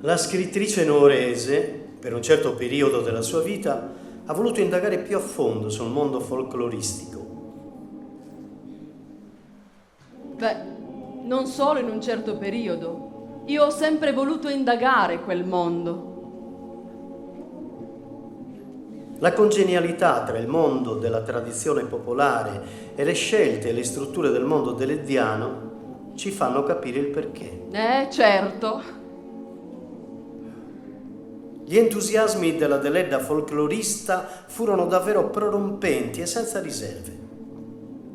La scrittrice nuorese, per un certo periodo della sua vita, ha voluto indagare più a fondo sul mondo folcloristico. Beh, non solo in un certo periodo. Io ho sempre voluto indagare quel mondo. La congenialità tra il mondo della tradizione popolare e le scelte e le strutture del mondo deleddiano ci fanno capire il perché. Certo. Gli entusiasmi della Deledda folclorista furono davvero prorompenti e senza riserve.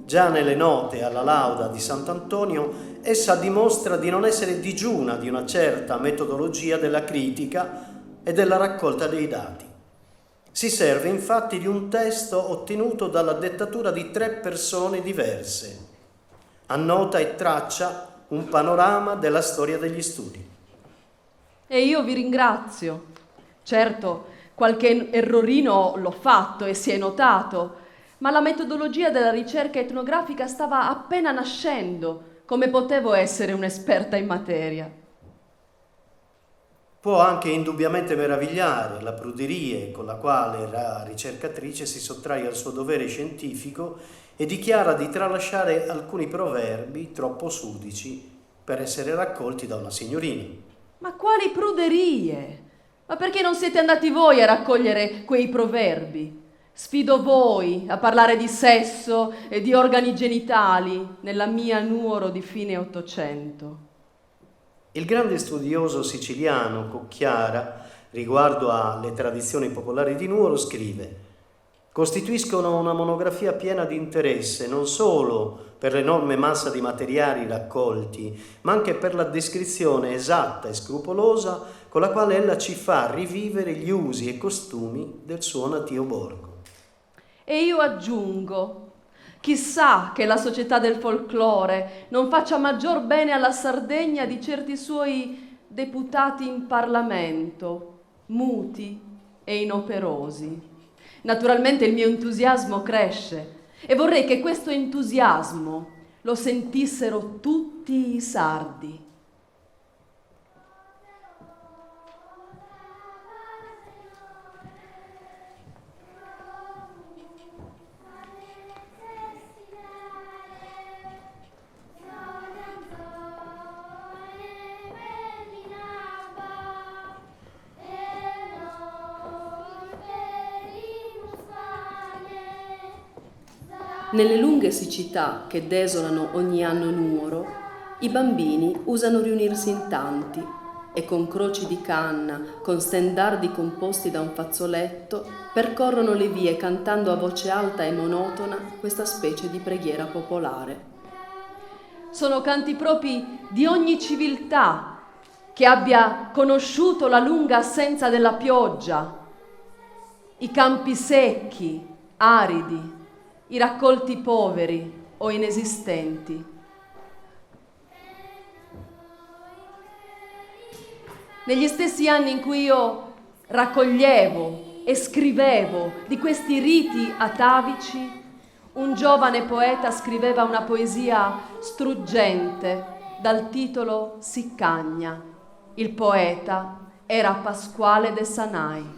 Già nelle note alla lauda di Sant'Antonio, essa dimostra di non essere digiuna di una certa metodologia della critica e della raccolta dei dati. Si serve infatti di un testo ottenuto dalla dettatura di 3 persone diverse. Annota e traccia un panorama della storia degli studi. E io vi ringrazio. Certo, qualche errorino l'ho fatto e si è notato, ma la metodologia della ricerca etnografica stava appena nascendo. Come potevo essere un'esperta in materia? Può anche indubbiamente meravigliare la pruderia con la quale la ricercatrice si sottrae al suo dovere scientifico e dichiara di tralasciare alcuni proverbi troppo sudici per essere raccolti da una signorina. Ma quali pruderie? Ma perché non siete andati voi a raccogliere quei proverbi? Sfido voi a parlare di sesso e di organi genitali nella mia Nuoro di fine Ottocento. Il grande studioso siciliano Cocchiara, riguardo alle tradizioni popolari di Nuoro, scrive: costituiscono una monografia piena di interesse non solo per l'enorme massa di materiali raccolti, ma anche per la descrizione esatta e scrupolosa con la quale ella ci fa rivivere gli usi e costumi del suo natio borgo. E io aggiungo, chissà che la società del folklore non faccia maggior bene alla Sardegna di certi suoi deputati in Parlamento, muti e inoperosi. Naturalmente il mio entusiasmo cresce e vorrei che questo entusiasmo lo sentissero tutti i sardi. Nelle lunghe siccità che desolano ogni anno Nuoro, i bambini usano riunirsi in tanti e con croci di canna, con stendardi composti da un fazzoletto, percorrono le vie cantando a voce alta e monotona questa specie di preghiera popolare. Sono canti propri di ogni civiltà che abbia conosciuto la lunga assenza della pioggia, i campi secchi, aridi, i raccolti poveri o inesistenti. Negli stessi anni in cui io raccoglievo e scrivevo di questi riti atavici, un giovane poeta scriveva una poesia struggente dal titolo Siccagna. Il poeta era Pasquale de Sanai.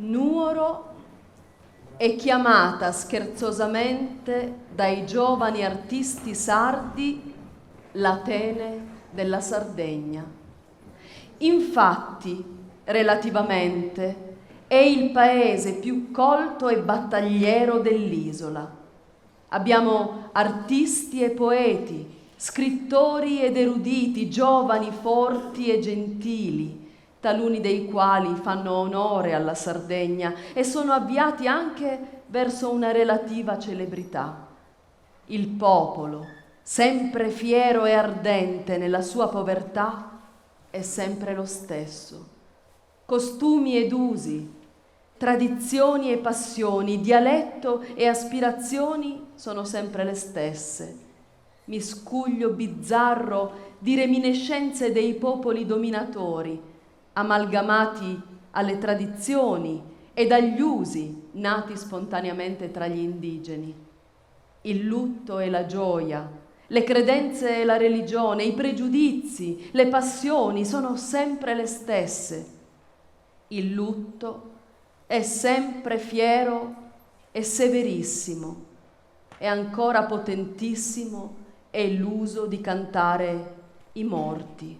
Nuoro è chiamata scherzosamente dai giovani artisti sardi l'Atene della Sardegna. Infatti, relativamente, è il paese più colto e battagliero dell'isola. Abbiamo artisti e poeti, scrittori ed eruditi, giovani, forti e gentili, taluni dei quali fanno onore alla Sardegna e sono avviati anche verso una relativa celebrità. Il popolo, sempre fiero e ardente nella sua povertà, è sempre lo stesso. Costumi ed usi, tradizioni e passioni, dialetto e aspirazioni sono sempre le stesse. Miscuglio bizzarro di reminiscenze dei popoli dominatori, amalgamati alle tradizioni e agli usi nati spontaneamente tra gli indigeni. Il lutto e la gioia, le credenze e la religione, i pregiudizi, le passioni sono sempre le stesse. Il lutto è sempre fiero e severissimo, e ancora potentissimo è l'uso di cantare i morti.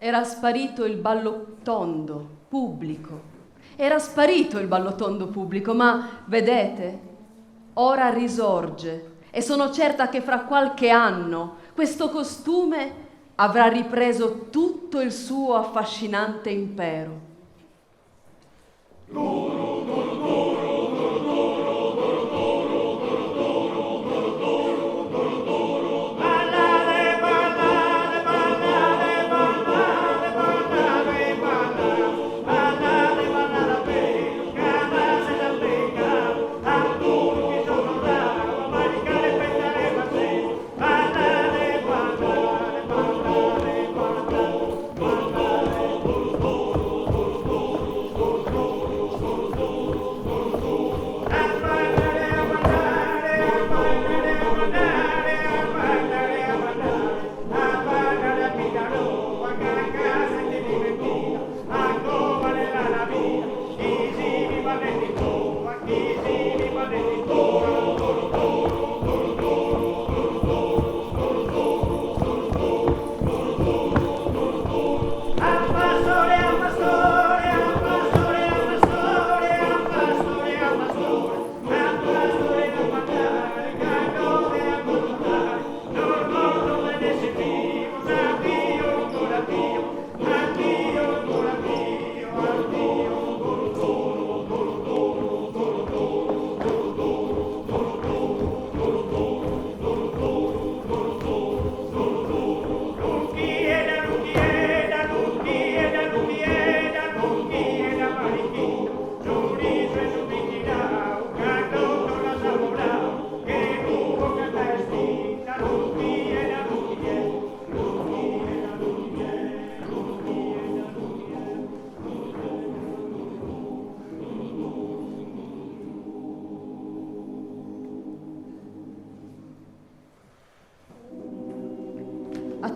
Era sparito il ballo tondo pubblico. Era sparito il ballo tondo pubblico, ma vedete, ora risorge e sono certa che fra qualche anno questo costume avrà ripreso tutto il suo affascinante impero.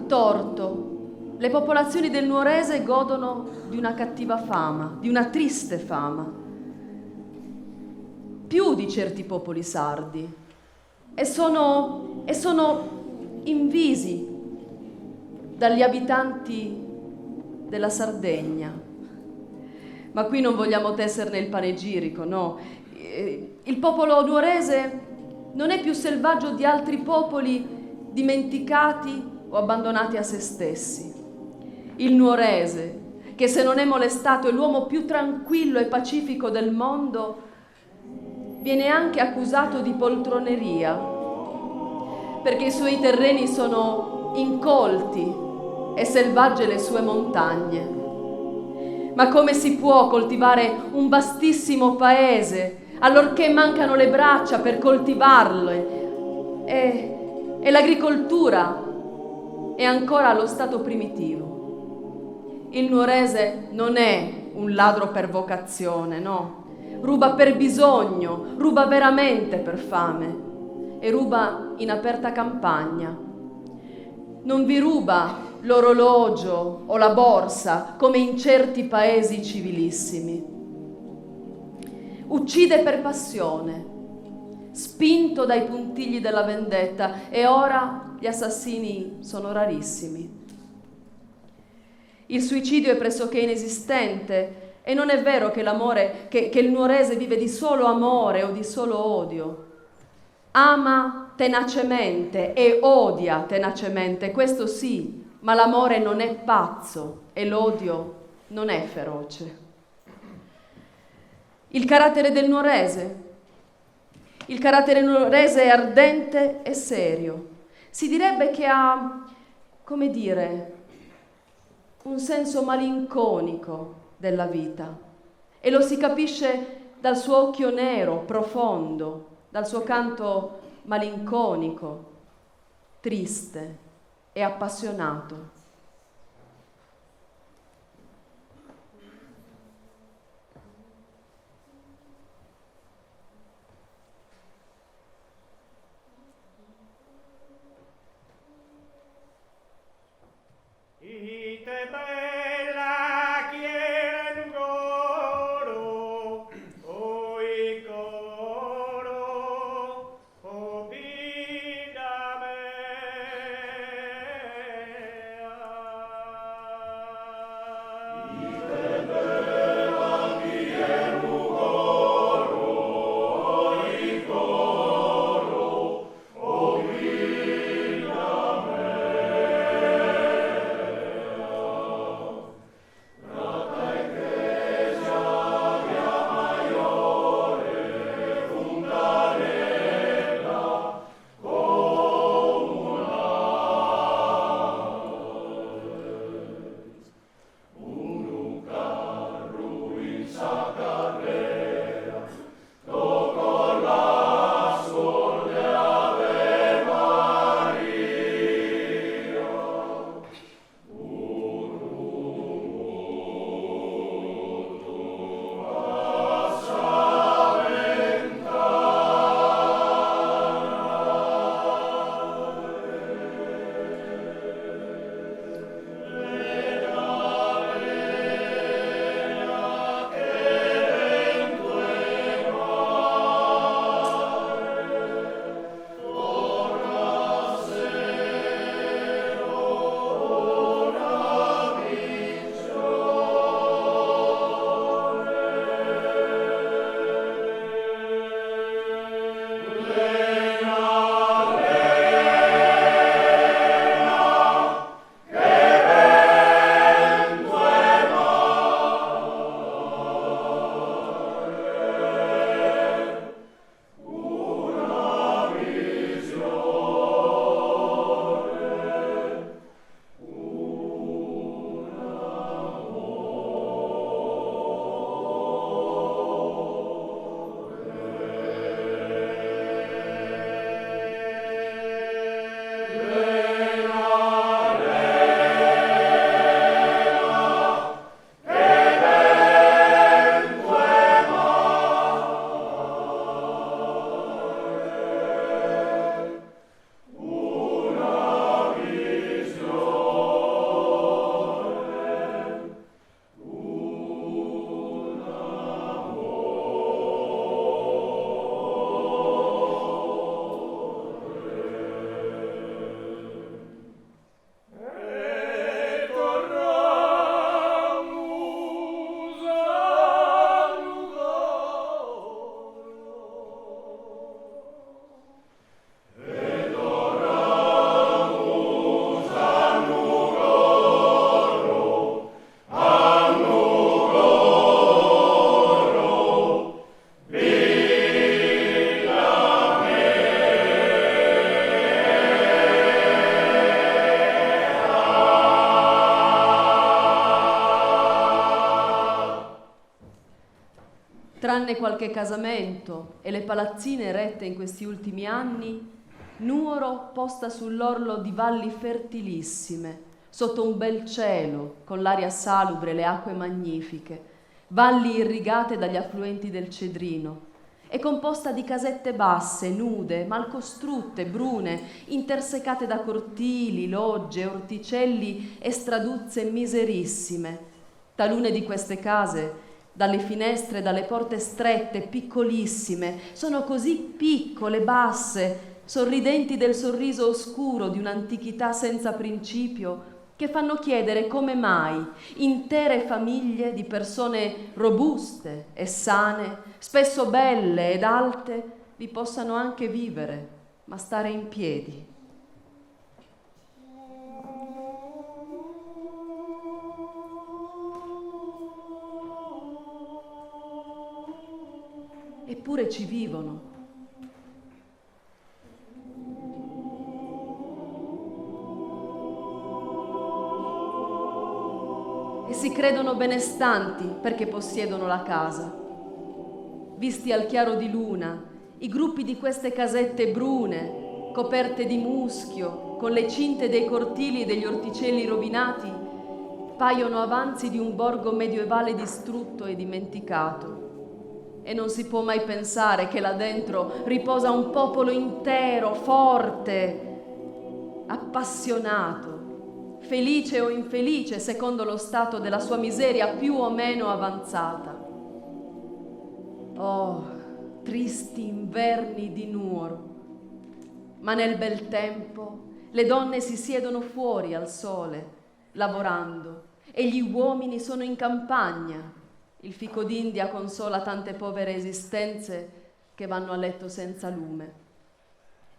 torto, le popolazioni del Nuorese godono di una cattiva fama, di una triste fama, più di certi popoli sardi, e sono invisi dagli abitanti della Sardegna. Ma qui non vogliamo tesserne il panegirico, no. Il popolo nuorese non è più selvaggio di altri popoli dimenticati o abbandonati a se stessi. Il nuorese, che se non è molestato è l'uomo più tranquillo e pacifico del mondo, viene anche accusato di poltroneria, perché i suoi terreni sono incolti e selvagge le sue montagne. Ma come si può coltivare un vastissimo paese allorché mancano le braccia per coltivarle e l'agricoltura è ancora allo stato primitivo? Il nuorese non è un ladro per vocazione, no. Ruba per bisogno, ruba veramente per fame e ruba in aperta campagna. Non vi ruba l'orologio o la borsa come in certi paesi civilissimi. Uccide per passione, spinto dai puntigli della vendetta, e ora gli assassini sono rarissimi. Il suicidio è pressoché inesistente e non è vero che che il nuorese vive di solo amore o di solo odio. Ama tenacemente e odia tenacemente, questo sì, ma l'amore non è pazzo e l'odio non è feroce. Il carattere del nuorese? Il carattere nuorese è ardente e serio. Si direbbe che ha, come dire, un senso malinconico della vita, e lo si capisce dal suo occhio nero, profondo, dal suo canto malinconico, triste e appassionato. Ite bella quieren coro, oi coro, o vida mea. Tranne qualche casamento e le palazzine erette in questi ultimi anni, Nuoro posta sull'orlo di valli fertilissime, sotto un bel cielo, con l'aria salubre e le acque magnifiche, valli irrigate dagli affluenti del Cedrino, è composta di casette basse, nude, malcostrutte, brune, intersecate da cortili, logge, orticelli e straduzze miserissime. Talune di queste case, dalle finestre, dalle porte strette, piccolissime, sono così piccole, basse, sorridenti del sorriso oscuro di un'antichità senza principio, che fanno chiedere come mai intere famiglie di persone robuste e sane, spesso belle ed alte, vi possano anche vivere, ma stare in piedi. Eppure ci vivono. E si credono benestanti perché possiedono la casa. Visti al chiaro di luna, i gruppi di queste casette brune, coperte di muschio, con le cinte dei cortili e degli orticelli rovinati, paiono avanzi di un borgo medievale distrutto e dimenticato. E non si può mai pensare che là dentro riposa un popolo intero, forte, appassionato, felice o infelice secondo lo stato della sua miseria più o meno avanzata. Oh, tristi inverni di Nuoro! Ma nel bel tempo le donne si siedono fuori al sole, lavorando, e gli uomini sono in campagna. Il fico d'India consola tante povere esistenze che vanno a letto senza lume.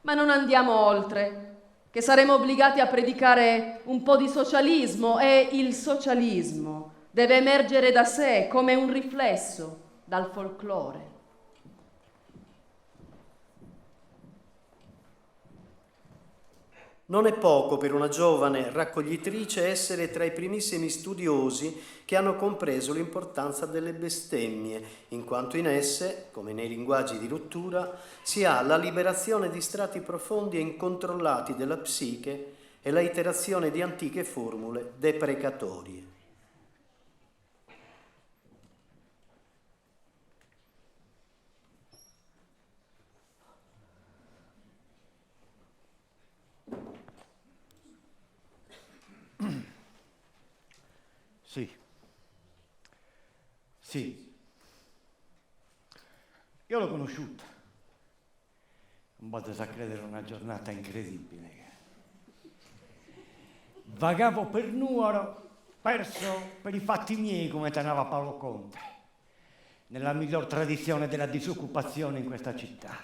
Ma non andiamo oltre, che saremo obbligati a predicare un po' di socialismo, e il socialismo deve emergere da sé come un riflesso dal folklore. Non è poco per una giovane raccoglitrice essere tra i primissimi studiosi che hanno compreso l'importanza delle bestemmie, in quanto in esse, come nei linguaggi di rottura, si ha la liberazione di strati profondi e incontrollati della psiche e la iterazione di antiche formule deprecatorie. Sì, io l'ho conosciuta. Non potete credere, una giornata incredibile. Vagavo per Nuoro, perso per i fatti miei, come teneva Paolo Conte, nella miglior tradizione della disoccupazione in questa città.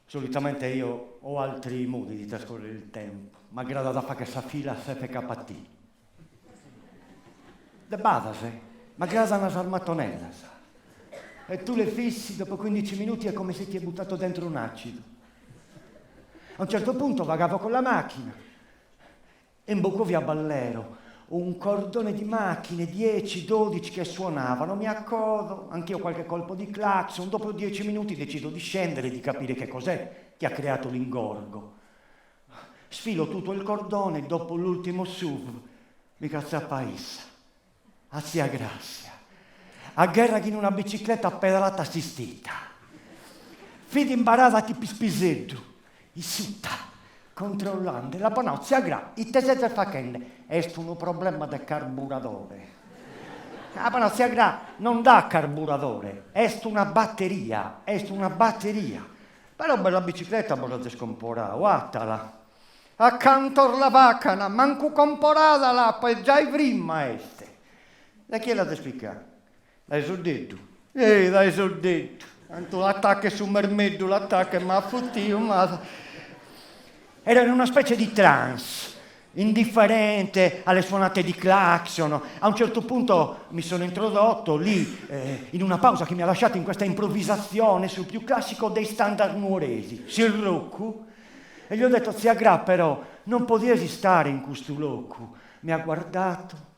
Solitamente io ho altri modi di trascorrere il tempo, ma grado da fare questa fila SFKT. De badase. Ma grasa una salmattonella, sa. E tu le fissi, dopo 15 minuti è come se ti è buttato dentro un acido. A un certo punto vagavo con la macchina e imbocco via Ballero, un cordone di macchine, 10, 12 che suonavano, mi accodo, anch'io qualche colpo di clacson, dopo 10 minuti decido di scendere e di capire che cos'è che ha creato l'ingorgo. Sfilo tutto il cordone, dopo l'ultimo SUV mi cazza a paese. A sia grazia, a guerra che in una bicicletta pedalata assistita. Fidi imbarata ti pispiseddu, isutta, controllando, la panozia gra, i tesete facende, est un problema del carburatore. La panozia gra non dà carburatore, est una batteria. Però bella bicicletta volete scomporare, guardala. Accanto alla vacana, manco comporata là, poi già i prima este. Da chi l'ha da spiegare? Dai soldetto. Dai soldetto. Tanto l'attacco su mermeddu, l'attacco mi ha fottito, ma... Era in una specie di trance, indifferente alle suonate di clacson. A un certo punto mi sono introdotto lì, in una pausa che mi ha lasciato in questa improvvisazione sul più classico dei standard nuoresi, Sir Rocco, e gli ho detto, zia Gra, però, non potevi stare in questo loco. Mi ha guardato,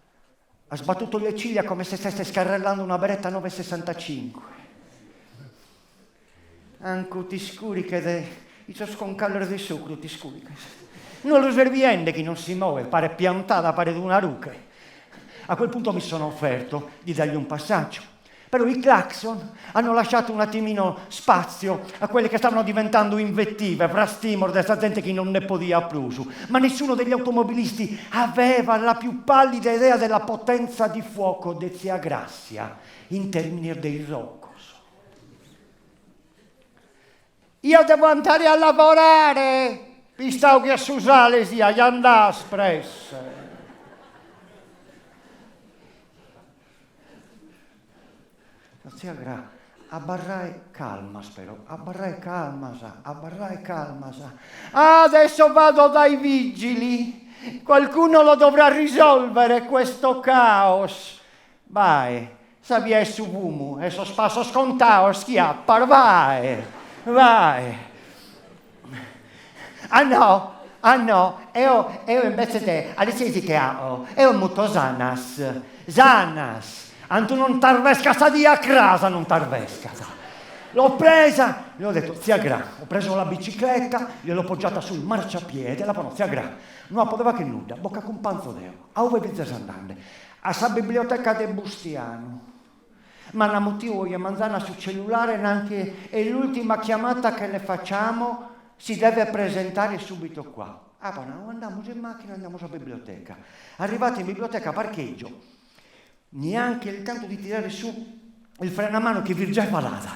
Ha sbattuto le ciglia come se stesse scarrellando una Beretta 965. Anche ti scuri che io sconcallere di sucro, ti scuri. Non lo serviente che non si muove, pare piantata, pare di una ruche. A quel punto mi sono offerto di dargli un passaggio. Però i clacson hanno lasciato un attimino spazio a quelle che stavano diventando invettive, frastimor della gente che non ne podia più. Ma nessuno degli automobilisti aveva la più pallida idea della potenza di fuoco di zia Grazia in termini dei Roccos. Io devo andare a lavorare, visto che a Susale sia, gli andà espresse. Zia Gra, abbarrai calma, spero, abbarrai calma, sa. Adesso vado dai vigili, qualcuno lo dovrà risolvere questo caos. Vai, sabia su vumu, e so spasso scontao, schiappar, vai. Ah no, io invece te, adesso ti chiamo, io muto Zanas. Antu non t'arvesca sta dia crasa, non t'arvesca. L'ho presa, gli ho detto, zia Gra, ho preso la bicicletta, gliel'ho poggiata sul marciapiede, la pano, zia Gra, non poteva che nulla, bocca con panzo deo, a ove bizzas andando, a sa biblioteca de Bustiano. Ma la motivo io manzana sul cellulare, neanche è l'ultima chiamata che le facciamo, si deve presentare subito qua. Ah, no, andiamo in macchina, andiamo a biblioteca. Arrivati in biblioteca, parcheggio. Neanche il tempo di tirare su il freno a mano che virgeva l'ada.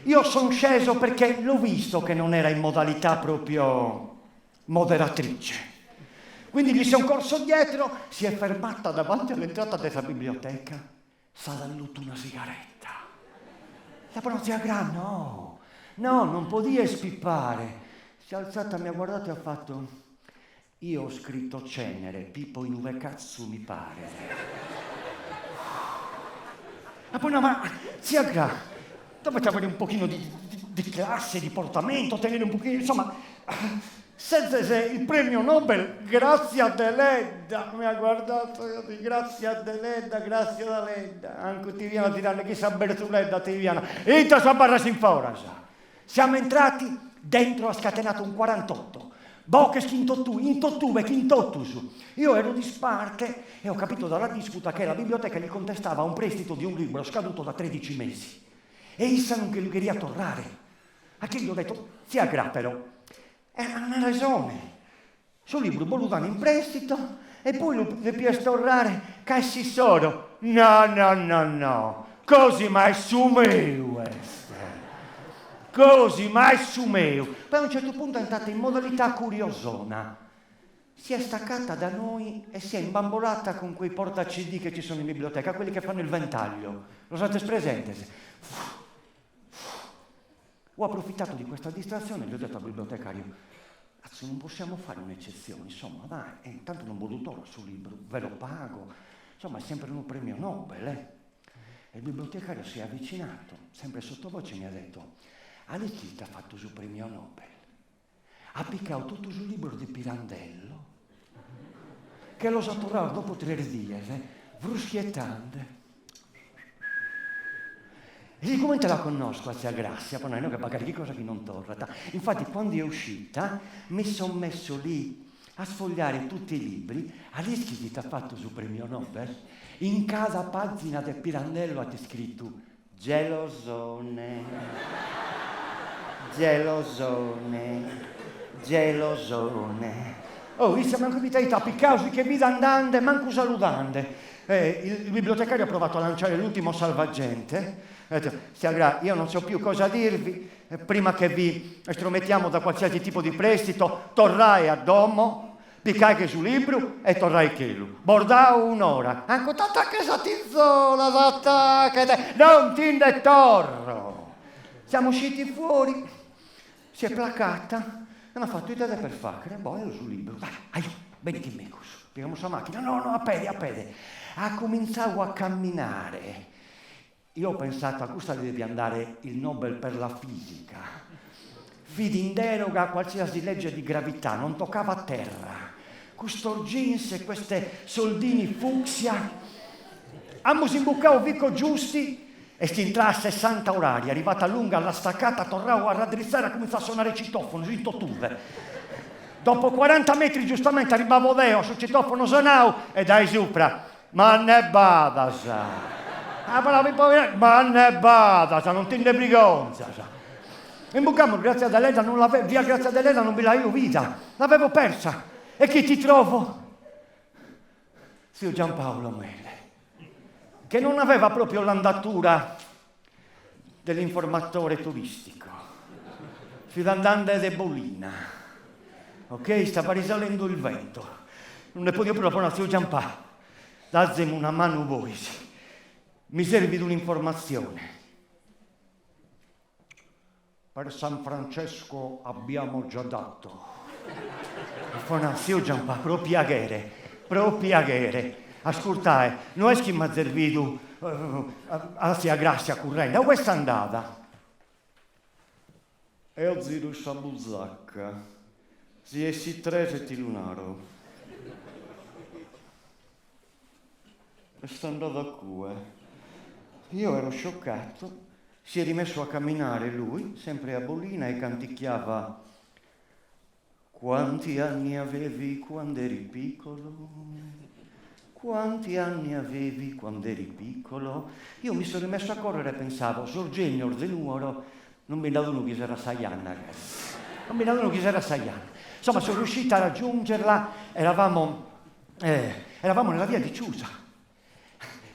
Io sono sceso perché l'ho visto che non era in modalità proprio moderatrice. Quindi gli sono corso dietro, si è fermata davanti all'entrata della biblioteca, s'ha dalluto una sigaretta. La pronzia Gra, no, non podia spippare. Si è alzata, mi ha guardato e ha fatto, io ho scritto cenere, Pippo in uve cazzo mi pare. Ma poi no, ma zia Gra, dovete avere un pochino di classe, di portamento, tenere un pochino, insomma, se il premio Nobel, grazie a Deledda, mi ha guardato, io dico, grazie a Deledda, anche ti viene a tirare chi sa Bertoletta, ti viene, e ti sa barra sin fora, sa. Siamo entrati, dentro ha scatenato un 48. Che schintottu su. Io ero di sparte e ho capito dalla disputa che la biblioteca gli contestava un prestito di un libro scaduto da 13 mesi. E essa non che lui queria tornare. A che gli ho detto, zia Gra però, ha una ragione. Sul libro volevano in prestito e poi lo devi tornare cassi solo. No. Così mai su me. Così mai su me. Poi a un certo punto è entrata in modalità curiosona. Si è staccata da noi e si è imbambolata con quei porta CD che ci sono in biblioteca, quelli che fanno il ventaglio. Lo sapete presente? Ho approfittato di questa distrazione e gli ho detto al bibliotecario, cazzo, non possiamo fare un'eccezione, insomma, dai, intanto non voluto sul libro, ve lo pago, insomma, è sempre un premio Nobel, E il bibliotecario si è avvicinato, sempre sottovoce mi ha detto, Alessi ti ha fatto sul premio Nobel, ha piccato tutto sul libro di Pirandello, che lo sa tornare dopo 3 giorni, bruschiettante. E siccome te la conosco a zia Grazia, poi non è che magari che cosa che non torna. Infatti quando è uscita mi sono messo lì a sfogliare tutti i libri, Alessi ti ha fatto sul premio Nobel, in cada pagina del Pirandello ha scritto gelosone. Oh, io siamo anche abituati a piccare che vita andante, manco salutante. Il bibliotecario ha provato a lanciare l'ultimo salvagente. Ha detto, zia Gra, io non so più cosa dirvi, prima che vi estromettiamo da qualsiasi tipo di prestito, torrai a domo, piccai che sul libro e torrai chelu. Bordao un'ora. Anche tanta che satizzola, tanta che non ti ne torro. Siamo usciti fuori, si è placata, e mi ha fatto idea per fare, ero sul libro. Vai, vieni che me cosa. Pigliamo la macchina, no, a piedi. Ha cominciato a camminare. Io ho pensato a questo devi andare il Nobel per la fisica. Fidi in deroga a qualsiasi legge di gravità, non toccava a terra. Questo jeans e queste soldini fucsia Ammo si imbuccavo Vico Giusti e si entrava a 60 orari, arrivata lunga alla staccata, tornavo a raddrizzare e cominciavo a suonare il citofono, in tottuve. Dopo 40 metri giustamente arrivavo Deo, sul citofono suonavo e dai sopra, ma ne bada, sa. Ma ne bada, sa, non ti ne brigonza, sa. Imbuccammo Grazia Deledda, via Grazia Deledda non me la io vita, l'avevo persa. E chi ti trovo? Zio Giampaolo Mele, che non aveva proprio l'andatura dell'informatore turistico, fidandante de Bolina, ok? Stava risalendo il vento, non ne potevo più la zio Giampaolo, dazzemi una mano voi, mi servi di un'informazione. Per San Francesco abbiamo già dato. Zio Giampaolo, proprio aghere. Ascoltai, non è che mi ha servito a sia grazia corrente, a questa andata. E ho zero Sabuzacca, si essi tre se ti lunaro. E sta andata qui. Io ero scioccato, si è rimesso a camminare lui, sempre a Bolina, e canticchiava: quanti anni avevi quando eri piccolo? Quanti anni avevi quando eri piccolo? Io mi sono rimesso a correre e pensavo, Sorgenio Orzenuoro, non mi dato chi sarà Saianna, ragazzi. Non mi dato chi sarà Saianna. Insomma, sono riuscita a raggiungerla, eravamo nella via di Ciusa.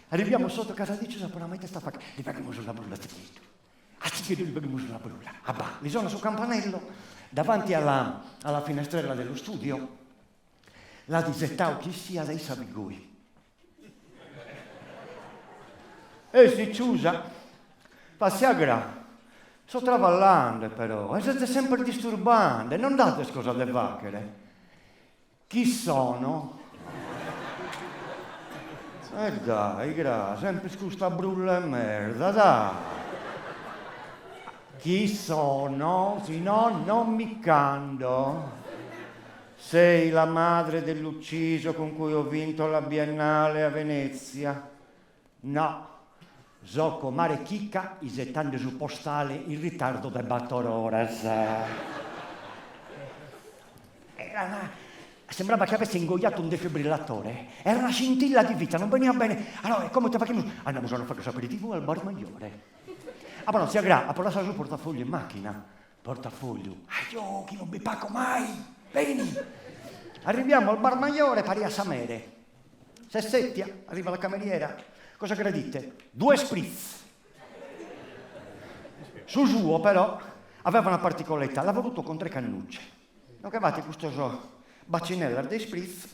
Arriviamo sotto casa di Ciusa, poi la maita sta facendo, li paghiamo sulla brulla, li paghiamo sulla brulla. Li sono sul campanello, davanti alla finestrella dello studio, la disettao chi sia dai Sabigoi. E si Ciusa, passi a gra, sto travallando però, e siete sempre disturbando, non date scusa alle vacchere. Chi sono? Dai, sempre scusa brulla e merda, dai. Chi sono? Se no, non mi cando. Sei la madre dell'ucciso con cui ho vinto la Biennale a Venezia? No. Zocco Mare Chicca, isettando sul postale il ritardo del Battorores. Sembrava che avesse ingoiato un defibrillatore. Era una scintilla di vita, non veniva bene. Allora, come te facciamo? Andiamo a fare questo aperitivo al bar Maiore. Ah, ma non si aggrava, ha portato il portafoglio in macchina. Portafoglio. Io, chi non mi pago mai. Vieni. Arriviamo al bar Maiore, pari a Samere. Sessettia, arriva la cameriera. Cosa gradite? 2 spritz. Su suo, però, aveva una particolarità. L'ha voluto con 3 cannucce. Non cavate questo bacinello dei spritz.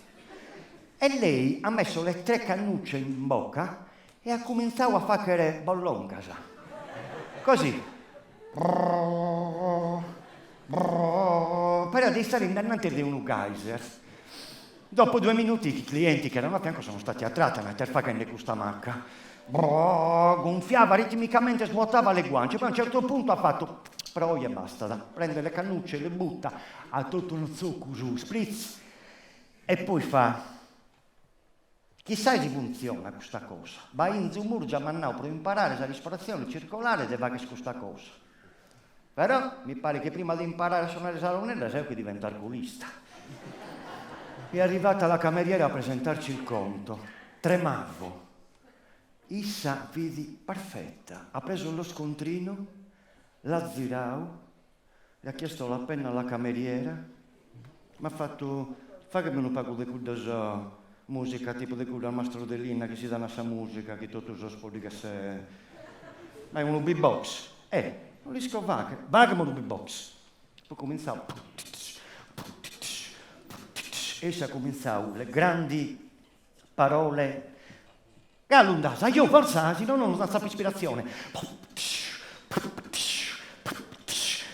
E lei ha messo le 3 cannucce in bocca e ha cominciato a fare bolloncasa. Così. Per di stare innanzi di un geyser. Dopo 2 minuti i clienti che erano a fianco sono stati attratti a mettere facendo questa macca. Gonfiava ritmicamente, svuotava le guance, poi a un certo punto ha fatto però e basta, prende le cannucce, le butta, ha tutto uno zucco su, spritz, e poi fa: chissà se funziona questa cosa. Vai in Zumurgia Mannau per imparare la respirazione circolare e va che questa cosa. Però mi pare che prima di imparare a suonare la salonella sai che diventa alcolista. È arrivata la cameriera a presentarci il conto. Tremavo. Issa vidi perfetta. Ha preso lo scontrino, l'ha girato, gli ha chiesto la penna alla cameriera, mi ha fatto: fa che me lo pago di quella musica, tipo di quella Mastro Dell'Inna che si dà una musica, che tutto so spodi che se... Ma è uno beatbox. Non li scovacche. Vagamo lo beatbox. Poi cominciavo. Essa cominciava le grandi parole che allungasa, io forzasi, non sapevo ispirazione.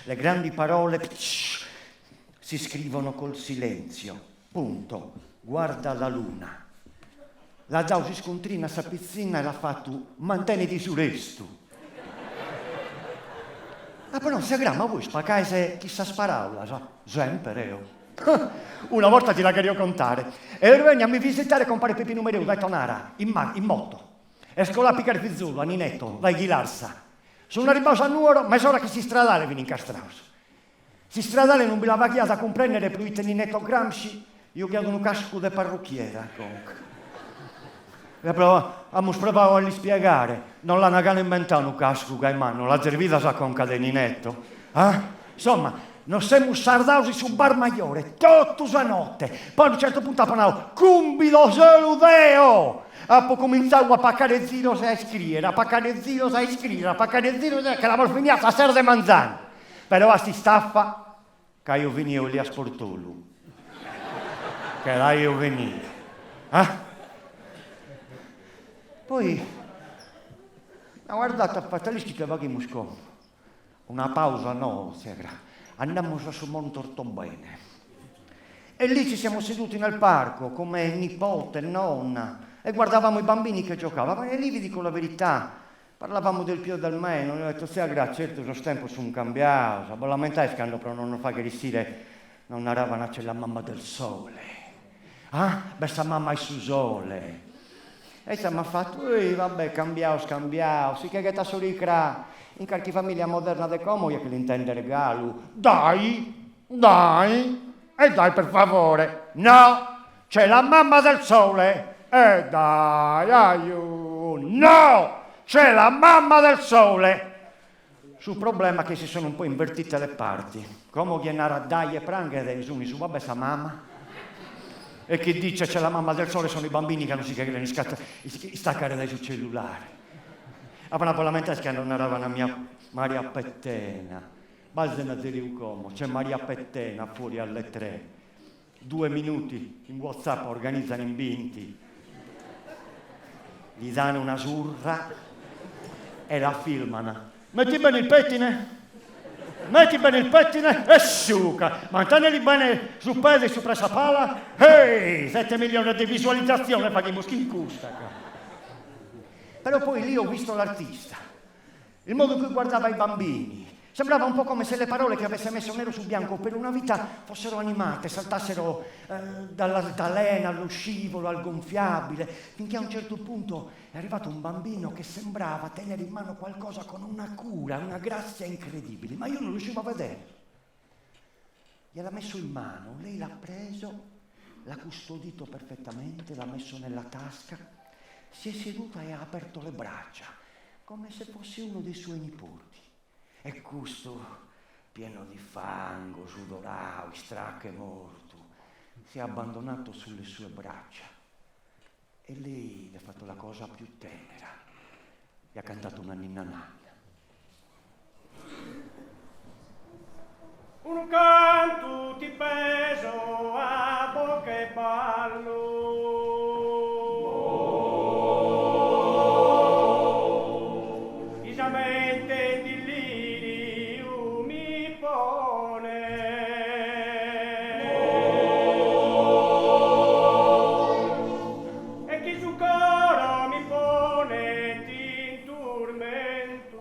Le grandi parole si scrivono col silenzio. Punto. Guarda la luna. La dau si scontrina sa pizzina e l'ha fatto: manteniti su resto. Però non si aggrama voi spaccai se chissà spararla, sa? Sempre io. Una volta ti la querio contare. E venne a mi visitare compare Peppino Mereu da Tonara, in moto. esco là a piccare pizzullo, a Ninetto, vai ghilarsa. Sono arrivato a Nuoro, mezz'ora che si stradale viene incastrato. Si stradale non mi la vagliata a comprendere più il Ninetto Gramsci, io chiedo un casco di parrucchiera, comunque. Abbiamo provato a gli spiegare, non l'hanno ancora inventato un casco che in mano, la servita sa conca di Ninetto. Insomma, non siamo sardausi su Bar Maiore, tutta la notte. Poi a un certo punto abbiamo cumbido saludeo. Poi cominciamo a paccare zero a scrivere, a paccare zero a scrivere, a paccare zero che l'abbiamo finita a sera di manzana. Però si staffa che io venivo lì a Sportolo. Che là io venivo. Poi, guardate, a fatalisci che vaghiamo scomodo. Una pausa no, andiamo su Montortobene. E lì ci siamo seduti nel parco come nipote e nonna e guardavamo i bambini che giocavano. E lì vi dico la verità, parlavamo del più e del meno. Io ho detto, certo, lo tempo sono cambiato. La mentalità è però non fa che risire, non aravano c'è la mamma del sole. Questa mamma è sul sole. E ci ha fatto, vabbè, scambiao, si che ta soricra, in qualche famiglia moderna de como io che l'intende regalo. Dai, e dai per favore, no, c'è la mamma del sole, e dai, no, c'è la mamma del sole. Sul problema che si sono un po' invertite le parti, come viene a dai e pranghe dei suni su, vabbè, sa mamma. E chi dice c'è la mamma del sole sono i bambini che non si chiedono staccare dai sul cellulare. Poi la mente che non era una mia Maria Pettena. Balzena di Como, c'è Maria Pettena fuori alle 3. 2 minuti in WhatsApp organizzano in vinti. Gli danno una surra e la filmano. Metti bene il pettine e sciuca, mantenili bene su piedi sopra sta pala, 7 milioni di visualizzazioni per i muschi in custa. Però poi lì ho visto l'artista, il modo in cui guardava i bambini, sembrava un po' come se le parole che avesse messo nero su bianco per una vita fossero animate, saltassero dall'altalena allo scivolo, al gonfiabile, finché a un certo punto è arrivato un bambino che sembrava tenere in mano qualcosa con una cura, una grazia incredibile, ma io non riuscivo a vedere. Gliel'ha messo in mano, lei l'ha preso, l'ha custodito perfettamente, l'ha messo nella tasca, si è seduta e ha aperto le braccia, come se fosse uno dei suoi nipoti. E questo, pieno di fango, sudorato, stracche morto, si è abbandonato sulle sue braccia. E lei le ha fatto la cosa più tenera. Gli ha cantato una ninna nanna. Un canto ti peso a bocca e ballo. Isamente di lirio mi pone. E chi su coro mi pone ti tormento.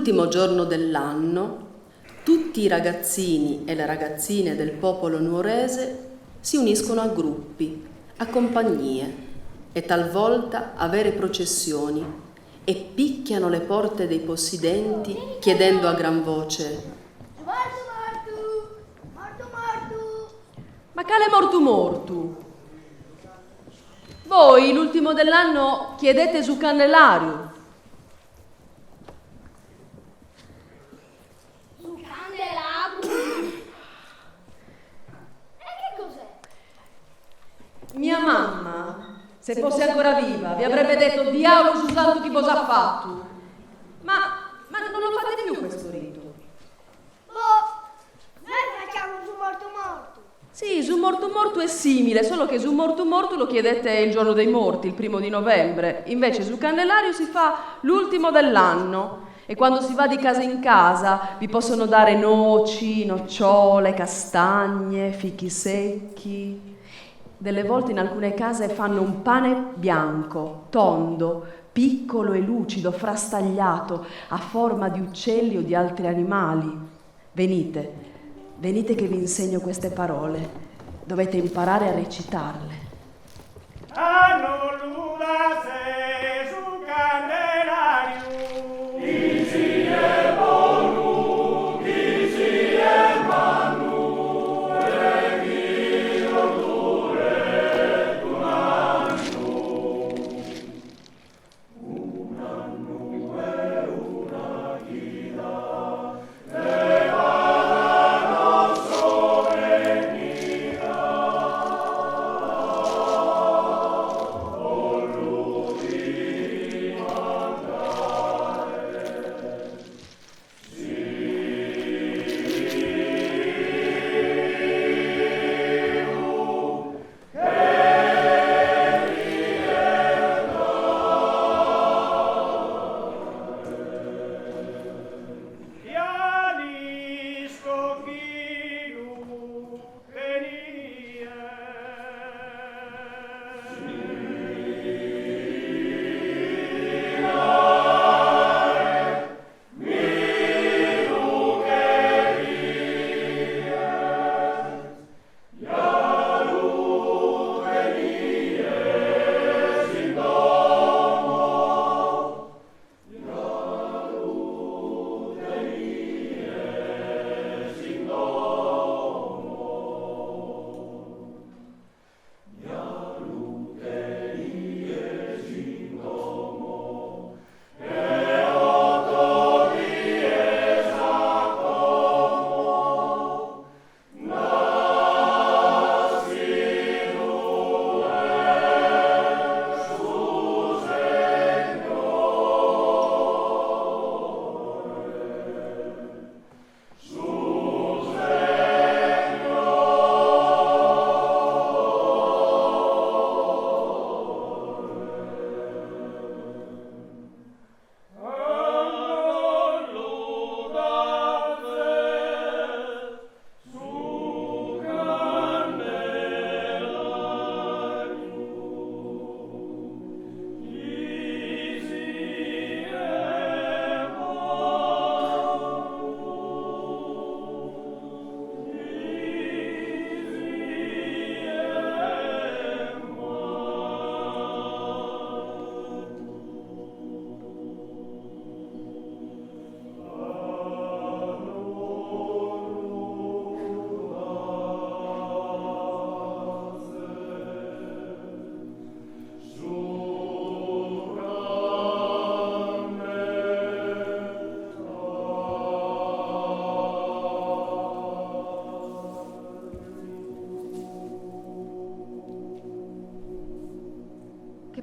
l'ultimo giorno dell'anno, tutti i ragazzini e le ragazzine del popolo nuorese si uniscono a gruppi, a compagnie e talvolta a vere processioni e picchiano le porte dei possidenti chiedendo a gran voce: Ma cale mortu mortu? Voi l'ultimo dell'anno chiedete su Candelario. Su Candelario? E che cos'è? Mia mamma, se fosse ancora viva, vi avrebbe detto diavolo su santo che cosa ha fatto. Ma non lo fate più questo rito? Noi facciamo su morto morto. Sì, su morto morto è simile, solo che su morto morto lo chiedete il giorno dei morti, il 1° novembre. Invece su Candelario si fa l'ultimo dell'anno e quando si va di casa in casa vi possono dare noci, nocciole, castagne, fichi secchi. Delle volte in alcune case fanno un pane bianco, tondo, piccolo e lucido, frastagliato, a forma di uccelli o di altri animali. Venite che vi insegno queste parole. Dovete imparare a recitarle. Hanno l'uda se su Candelario. Chi si è bonu, chi si è manu, e chi lo dure un anno. Un anno e una chida, e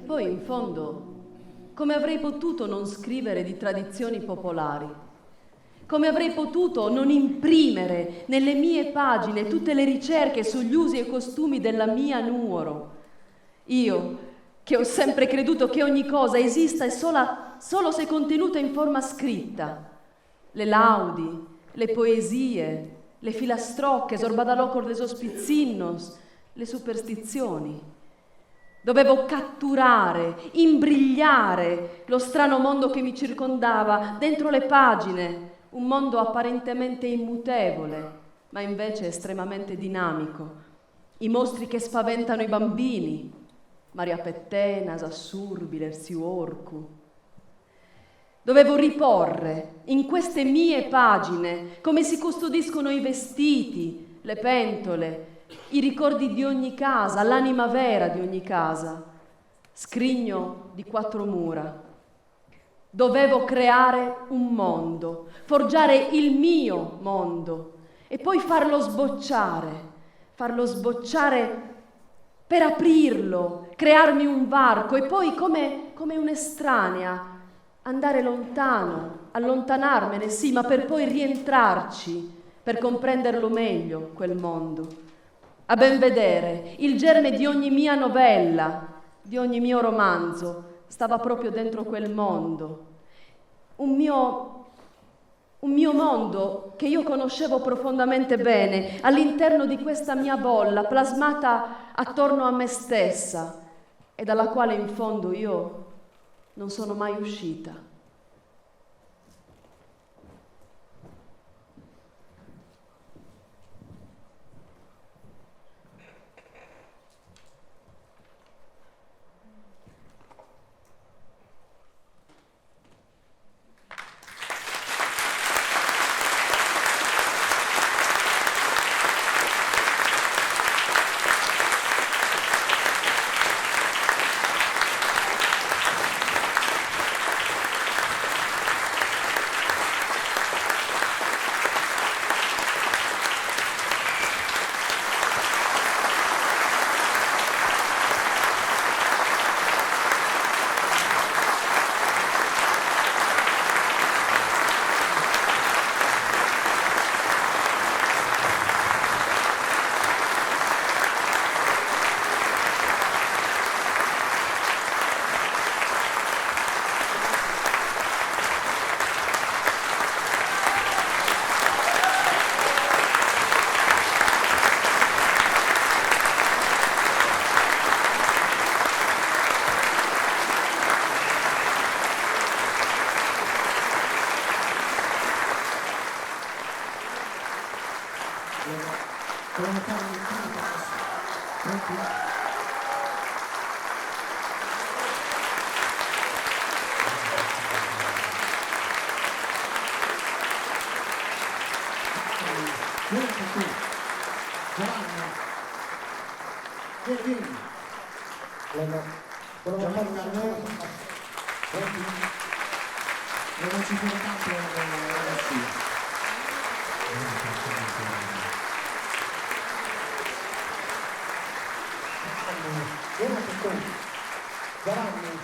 Poi, in fondo, come avrei potuto non scrivere di tradizioni popolari? Come avrei potuto non imprimere nelle mie pagine tutte le ricerche sugli usi e costumi della mia Nuoro? Io, che ho sempre creduto che ogni cosa esista solo se contenuta in forma scritta. Le laudi, le poesie, le filastrocche, sorbadalocor de sospizzinnos, le superstizioni. Dovevo catturare, imbrigliare lo strano mondo che mi circondava dentro le pagine, un mondo apparentemente immutevole, ma invece estremamente dinamico. I mostri che spaventano i bambini, Maria Pettena, Sassurbi, Lersiuorcu. Dovevo riporre in queste mie pagine come si custodiscono i vestiti, le pentole, i ricordi di ogni casa, l'anima vera di ogni casa, scrigno di 4 mura. Dovevo creare un mondo, forgiare il mio mondo e poi farlo sbocciare per aprirlo, crearmi un varco e poi come un'estranea andare lontano, allontanarmene, sì, ma per poi rientrarci, per comprenderlo meglio quel mondo. A ben vedere, il germe di ogni mia novella, di ogni mio romanzo, stava proprio dentro quel mondo. Un mio mondo che io conoscevo profondamente bene, all'interno di questa mia bolla, plasmata attorno a me stessa e dalla quale in fondo io non sono mai uscita. Grazie.